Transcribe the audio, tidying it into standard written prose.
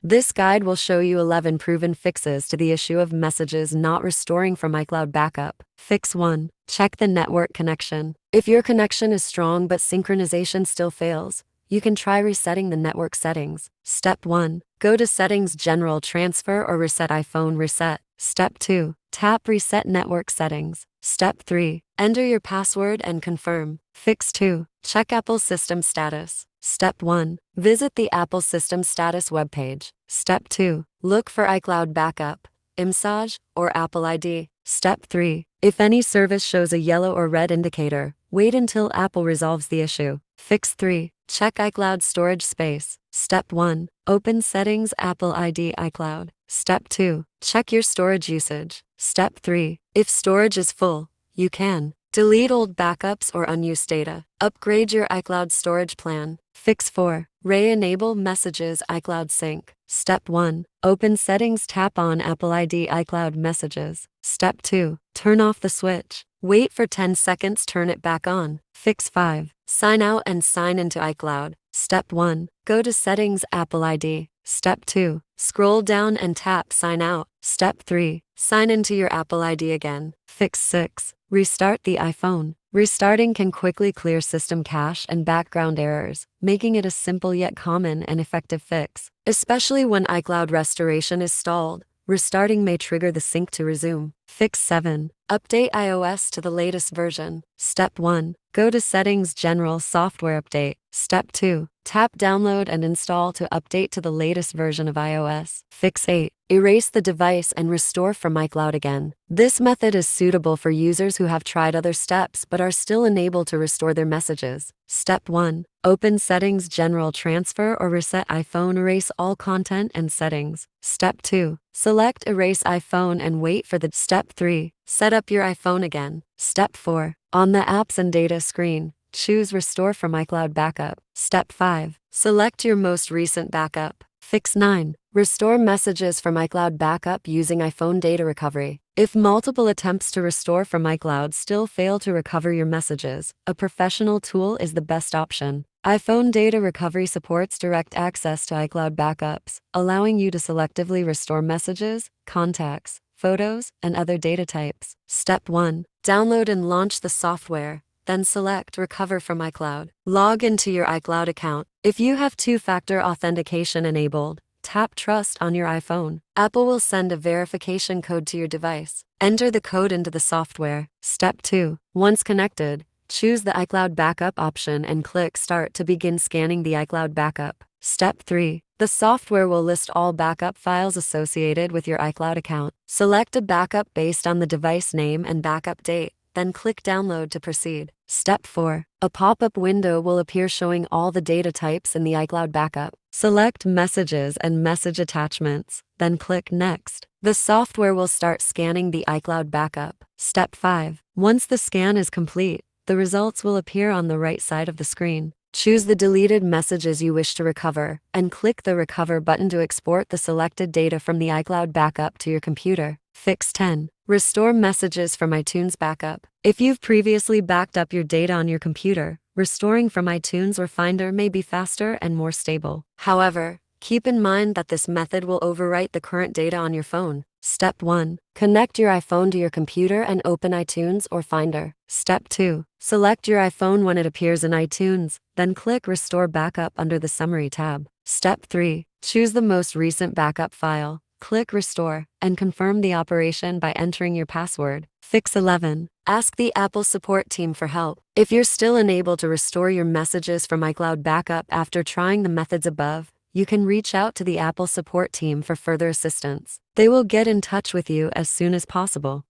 This guide will show you 11 proven fixes to the issue of messages not restoring from iCloud backup. Fix 1. Check the network connection. If your connection is strong but synchronization still fails, you can try resetting the network settings. Step 1. Go to Settings, General Transfer, or Reset iPhone Reset. Step 2. Tap Reset Network Settings. Step 3. Enter your password and confirm. Fix 2. Check Apple System Status. Step 1. Visit the Apple System Status webpage. Step 2. Look for iCloud Backup, iMessage, or Apple ID. Step 3. If any service shows a yellow or red indicator, wait until Apple resolves the issue. Fix 3. Check iCloud storage space. Step 1. Open Settings, Apple ID, iCloud. Step 2. Check your storage usage. Step 3. If storage is full, you can delete old backups or unused data. Upgrade your iCloud storage plan. Fix 4. Re-enable Messages iCloud Sync. Step 1. Open Settings, tap on Apple ID iCloud Messages. Step 2. Turn off the switch. Wait for 10 seconds, turn it back on. Fix 5. Sign out and sign into iCloud. Step 1. Go to Settings, Apple ID. Step 2. Scroll down and tap Sign Out. Step 3. Sign into your Apple ID again. Fix 6. Restart the iPhone. Restarting can quickly clear system cache and background errors, making it a simple yet common and effective fix. Especially when iCloud restoration is stalled, restarting may trigger the sync to resume. Fix 7. Update iOS to the latest version. Step 1. Go to Settings, General Software Update. Step 2. Tap Download and install to update to the latest version of iOS. Fix 8. Erase the device and restore from iCloud again. This method is suitable for users who have tried other steps but are still unable to restore their messages. Step 1. Open Settings, General Transfer, or Reset iPhone. Erase all content and settings. Step 2. Select Erase iPhone and wait for the Step 3. Set up your iPhone again. Step 4. On the Apps and Data screen, choose Restore from iCloud Backup. Step 5. Select your most recent backup. Fix 9. Restore messages from iCloud Backup using iPhone Data Recovery. If multiple attempts to restore from iCloud still fail to recover your messages, a professional tool is the best option. iPhone Data Recovery supports direct access to iCloud backups, allowing you to selectively restore messages, contacts, photos, and other data types. Step 1. Download and launch the software. Then select Recover from iCloud. Log into your iCloud account. If you have two-factor authentication enabled, tap Trust on your iPhone. Apple will send a verification code to your device. Enter the code into the software. Step 2. Once connected, choose the iCloud Backup option and click Start to begin scanning the iCloud backup. Step 3. The software will list all backup files associated with your iCloud account. Select a backup based on the device name and backup date. Then click Download to proceed. Step 4. A pop-up window will appear showing all the data types in the iCloud backup. Select Messages and Message Attachments, then click Next. The software will start scanning the iCloud backup. Step 5. Once the scan is complete, the results will appear on the right side of the screen. Choose the deleted messages you wish to recover, and click the Recover button to export the selected data from the iCloud backup to your computer. Fix 10. Restore messages from iTunes backup. If you've previously backed up your data on your computer, restoring from iTunes or Finder may be faster and more stable. However, keep in mind that this method will overwrite the current data on your phone. Step 1. Connect your iPhone to your computer and open iTunes or Finder. Step 2. Select your iPhone when it appears in iTunes, then click Restore Backup under the Summary tab. Step 3. Choose the most recent backup file. Click Restore, and confirm the operation by entering your password. Fix 11. Ask the Apple support team for help. If you're still unable to restore your messages from iCloud Backup after trying the methods above, you can reach out to the Apple support team for further assistance. They will get in touch with you as soon as possible.